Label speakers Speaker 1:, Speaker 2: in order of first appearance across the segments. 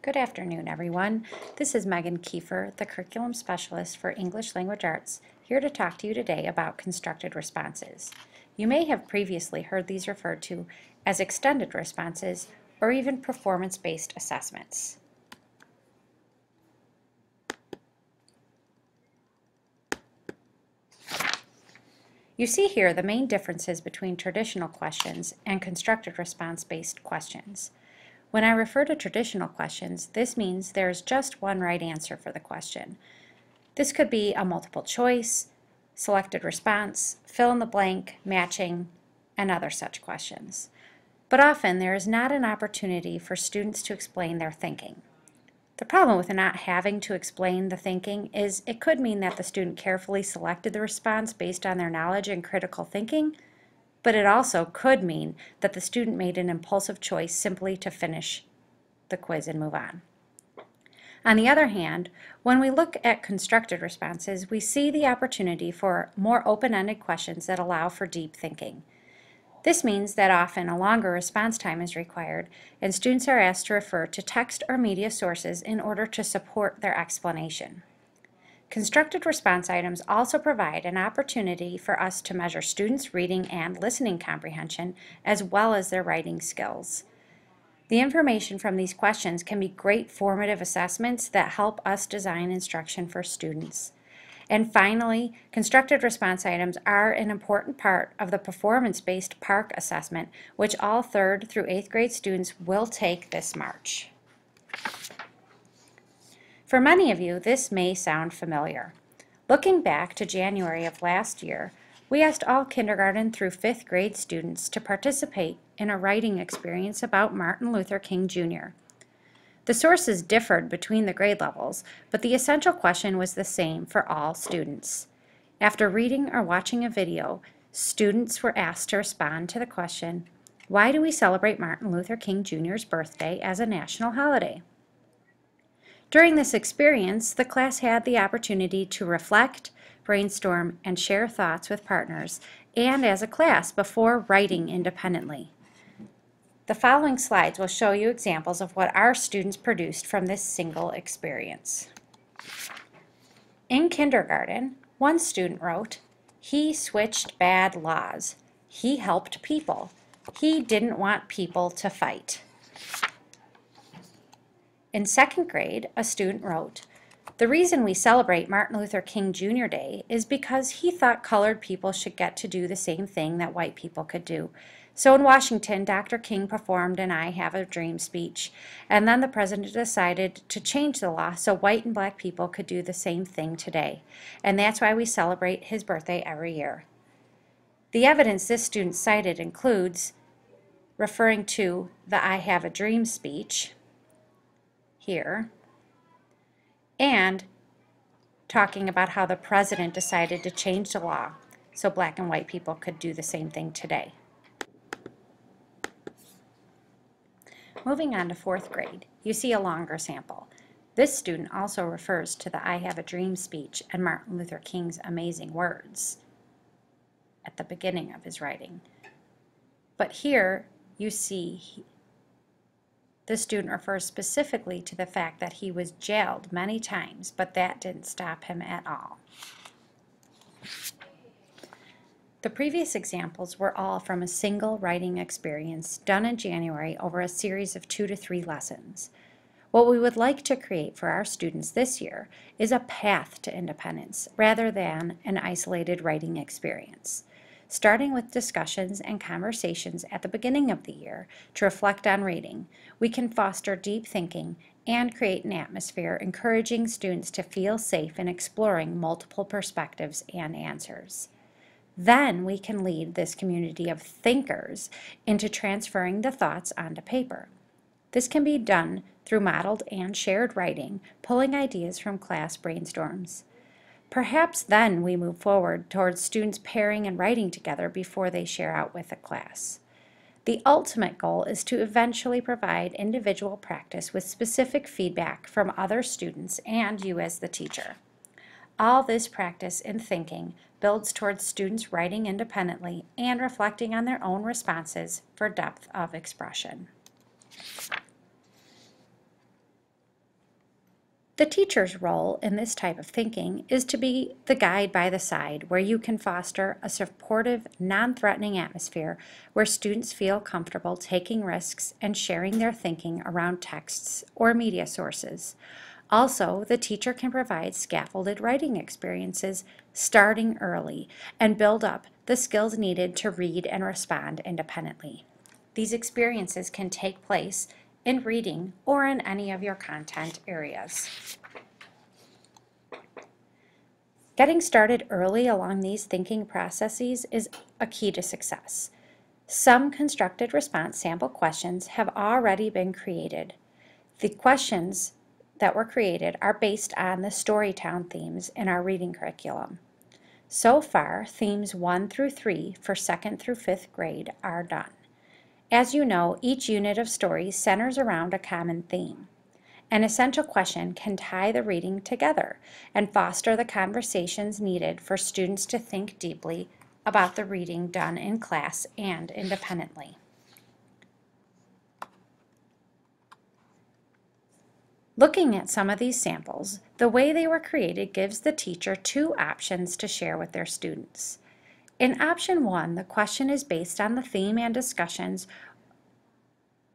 Speaker 1: Good afternoon, everyone. This is Megan Kiefer, the Curriculum Specialist for English Language Arts, here to talk to you today about constructed responses. You may have previously heard these referred to as extended responses or even performance-based assessments. You see here the main differences between traditional questions and constructed response-based questions. When I refer to traditional questions, this means there is just one right answer for the question. This could be a multiple choice, selected response, fill in the blank, matching, and other such questions. But often there is not an opportunity for students to explain their thinking. The problem with not having to explain the thinking is it could mean that the student carefully selected the response based on their knowledge and critical thinking, but it also could mean that the student made an impulsive choice simply to finish the quiz and move on. On the other hand, when we look at constructed responses, we see the opportunity for more open-ended questions that allow for deep thinking. This means that often a longer response time is required, and students are asked to refer to text or media sources in order to support their explanation. Constructed response items also provide an opportunity for us to measure students' reading and listening comprehension as well as their writing skills. The information from these questions can be great formative assessments that help us design instruction for students. And finally, constructed response items are an important part of the performance-based PARCC assessment, which all 3rd through 8th grade students will take this March. For many of you, this may sound familiar. Looking back to January of last year, we asked all kindergarten through 5th grade students to participate in a writing experience about Martin Luther King Jr. The sources differed between the grade levels, but the essential question was the same for all students. After reading or watching a video, students were asked to respond to the question, why do we celebrate Martin Luther King Jr.'s birthday as a national holiday? During this experience, the class had the opportunity to reflect, brainstorm, and share thoughts with partners and as a class before writing independently. The following slides will show you examples of what our students produced from this single experience. In kindergarten, one student wrote, "He switched bad laws. He helped people. He didn't want people to fight." In 2nd grade, a student wrote, "The reason we celebrate Martin Luther King Jr. Day is because he thought colored people should get to do the same thing that white people could do. So in Washington, Dr. King performed an I Have a Dream speech, and then the president decided to change the law so white and black people could do the same thing today. And that's why we celebrate his birthday every year." The evidence this student cited includes referring to the I Have a Dream speech here, and talking about how the president decided to change the law so black and white people could do the same thing today. Moving on to 4th grade, you see a longer sample. This student also refers to the I Have a Dream speech and Martin Luther King's amazing words at the beginning of his writing. But here you see the student refers specifically to the fact that he was jailed many times, but that didn't stop him at all. The previous examples were all from a single writing experience done in January over a series of 2 to 3 lessons. What we would like to create for our students this year is a path to independence rather than an isolated writing experience. Starting with discussions and conversations at the beginning of the year to reflect on reading, we can foster deep thinking and create an atmosphere encouraging students to feel safe in exploring multiple perspectives and answers. Then we can lead this community of thinkers into transferring the thoughts onto paper. This can be done through modeled and shared writing, pulling ideas from class brainstorms. Perhaps then we move forward towards students pairing and writing together before they share out with the class. The ultimate goal is to eventually provide individual practice with specific feedback from other students and you as the teacher. All this practice and thinking builds towards students writing independently and reflecting on their own responses for depth of expression. The teacher's role in this type of thinking is to be the guide by the side, where you can foster a supportive, non-threatening atmosphere where students feel comfortable taking risks and sharing their thinking around texts or media sources. Also, the teacher can provide scaffolded writing experiences starting early and build up the skills needed to read and respond independently. These experiences can take place in reading or in any of your content areas. Getting started early along these thinking processes is a key to success. Some constructed response sample questions have already been created. The questions that were created are based on the Storytown themes in our reading curriculum. So far, themes 1 through 3 for 2nd through 5th grade are done. As you know, each unit of stories centers around a common theme. An essential question can tie the reading together and foster the conversations needed for students to think deeply about the reading done in class and independently. Looking at some of these samples, the way they were created gives the teacher two options to share with their students. In option 1, the question is based on the theme and discussions,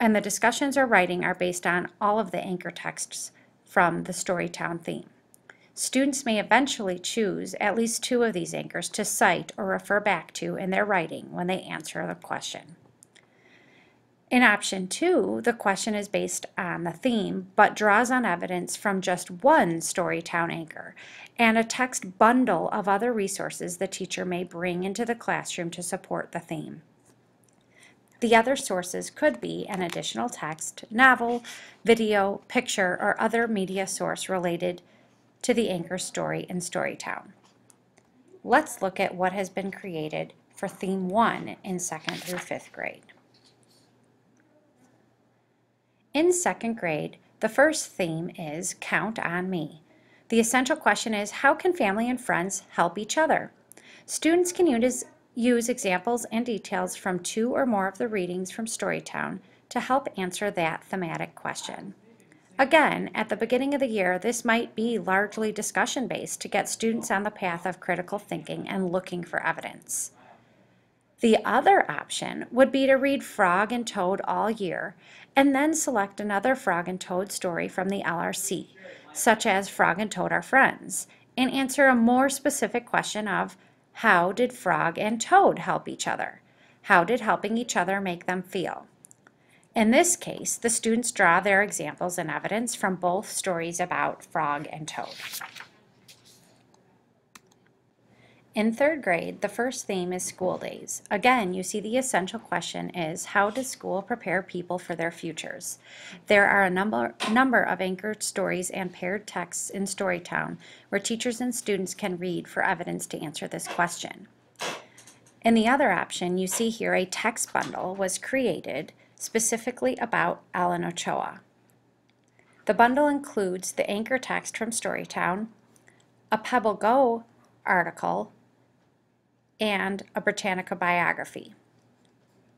Speaker 1: and the discussions or writing are based on all of the anchor texts from the Storytown theme. Students may eventually choose at least 2 of these anchors to cite or refer back to in their writing when they answer the question. In option 2, the question is based on the theme, but draws on evidence from just one Storytown anchor and a text bundle of other resources the teacher may bring into the classroom to support the theme. The other sources could be an additional text, novel, video, picture, or other media source related to the anchor story in Storytown. Let's look at what has been created for theme 1 in 2nd through 5th grade. In 2nd grade, the first theme is Count on Me. The essential question is, how can family and friends help each other? Students can use examples and details from 2 or more of the readings from Storytown to help answer that thematic question. Again, at the beginning of the year, this might be largely discussion-based to get students on the path of critical thinking and looking for evidence. The other option would be to read Frog and Toad all year and then select another Frog and Toad story from the LRC, such as Frog and Toad Are Friends, and answer a more specific question of, how did Frog and Toad help each other? How did helping each other make them feel? In this case, the students draw their examples and evidence from both stories about Frog and Toad. In 3rd grade, the first theme is school days. Again, you see the essential question is, how does school prepare people for their futures? There are a number of anchored stories and paired texts in Storytown where teachers and students can read for evidence to answer this question. In the other option, you see here a text bundle was created specifically about Ellen Ochoa. The bundle includes the anchor text from Storytown, a Pebble Go article, and a Britannica biography.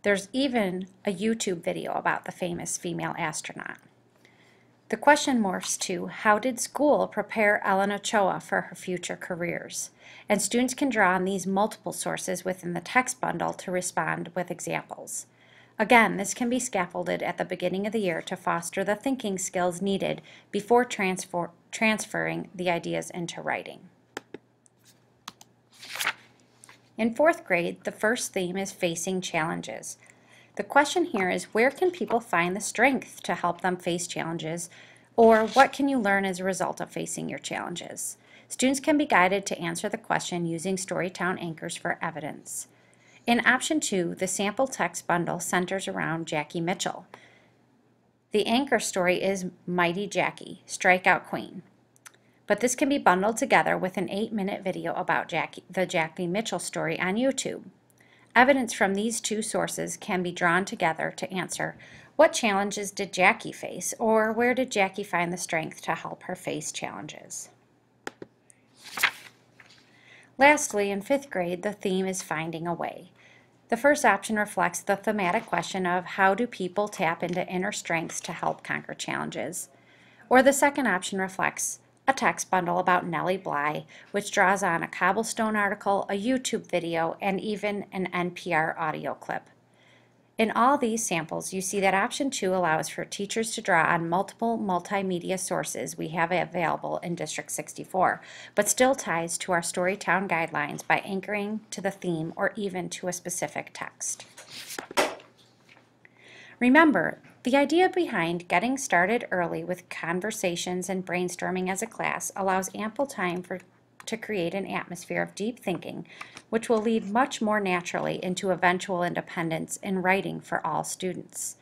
Speaker 1: There's even a YouTube video about the famous female astronaut. The question morphs to, how did school prepare Ellen Ochoa for her future careers? And students can draw on these multiple sources within the text bundle to respond with examples. Again, this can be scaffolded at the beginning of the year to foster the thinking skills needed before transferring the ideas into writing. In 4th grade, the first theme is Facing Challenges. The question here is, where can people find the strength to help them face challenges, or what can you learn as a result of facing your challenges? Students can be guided to answer the question using Storytown anchors for evidence. In option 2, the sample text bundle centers around Jackie Mitchell. The anchor story is Mighty Jackie, Strikeout Queen. But this can be bundled together with an 8-minute video about the Jackie Mitchell story on YouTube. Evidence from these 2 sources can be drawn together to answer, what challenges did Jackie face, or where did Jackie find the strength to help her face challenges? Lastly, in 5th grade, the theme is Finding a Way. The first option reflects the thematic question of, how do people tap into inner strengths to help conquer challenges? Or the second option reflects a text bundle about Nellie Bly, which draws on a Cobblestone article, a YouTube video, and even an NPR audio clip. In all these samples, you see that option 2 allows for teachers to draw on multiple multimedia sources we have available in District 64, but still ties to our Storytown guidelines by anchoring to the theme or even to a specific text. Remember, the idea behind getting started early with conversations and brainstorming as a class allows ample time to create an atmosphere of deep thinking, which will lead much more naturally into eventual independence in writing for all students.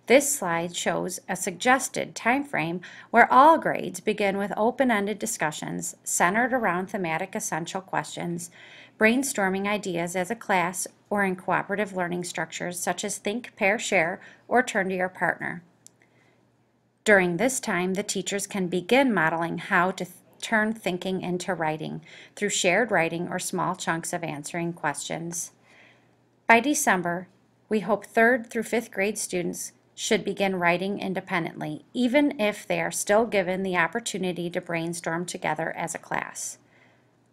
Speaker 1: This slide shows a suggested time frame where all grades begin with open-ended discussions centered around thematic essential questions, brainstorming ideas as a class or in cooperative learning structures such as think, pair, share, or turn to your partner. During this time, the teachers can begin modeling how to turn thinking into writing through shared writing or small chunks of answering questions. By December, we hope 3rd through 5th grade students should begin writing independently, even if they are still given the opportunity to brainstorm together as a class.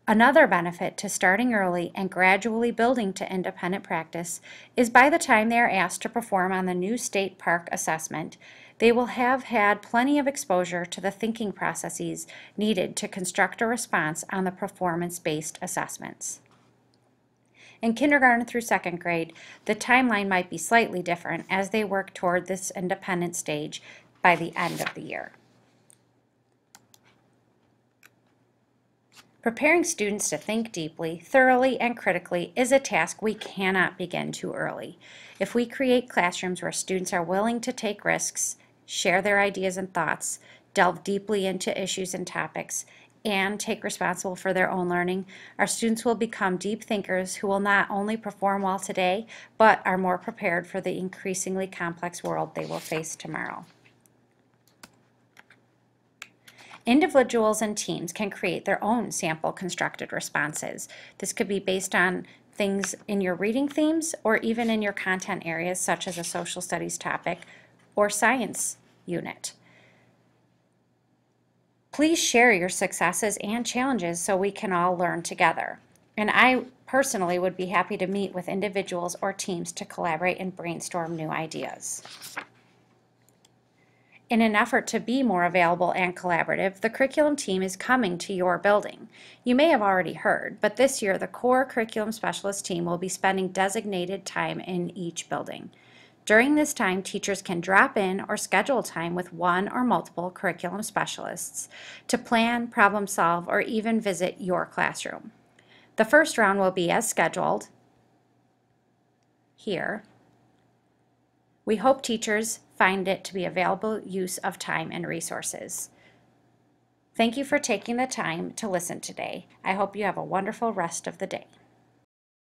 Speaker 1: Another benefit to starting early and gradually building to independent practice is by the time they are asked to perform on the new state park assessment, they will have had plenty of exposure to the thinking processes needed to construct a response on the performance-based assessments. In kindergarten through 2nd grade, the timeline might be slightly different as they work toward this independent stage by the end of the year. Preparing students to think deeply, thoroughly, and critically is a task we cannot begin too early. If we create classrooms where students are willing to take risks, share their ideas and thoughts, delve deeply into issues and topics, and take responsibility for their own learning, our students will become deep thinkers who will not only perform well today, but are more prepared for the increasingly complex world they will face tomorrow. Individuals and teams can create their own sample constructed responses. This could be based on things in your reading themes or even in your content areas such as a social studies topic or science unit. Please share your successes and challenges so we can all learn together. And I personally would be happy to meet with individuals or teams to collaborate and brainstorm new ideas. In an effort to be more available and collaborative, the curriculum team is coming to your building. You may have already heard, but this year the core curriculum specialist team will be spending designated time in each building. During this time, teachers can drop in or schedule time with one or multiple curriculum specialists to plan, problem solve, or even visit your classroom. The first round will be as scheduled here. We hope teachers find it to be available use of time and resources. Thank you for taking the time to listen today. I hope you have a wonderful rest of the day.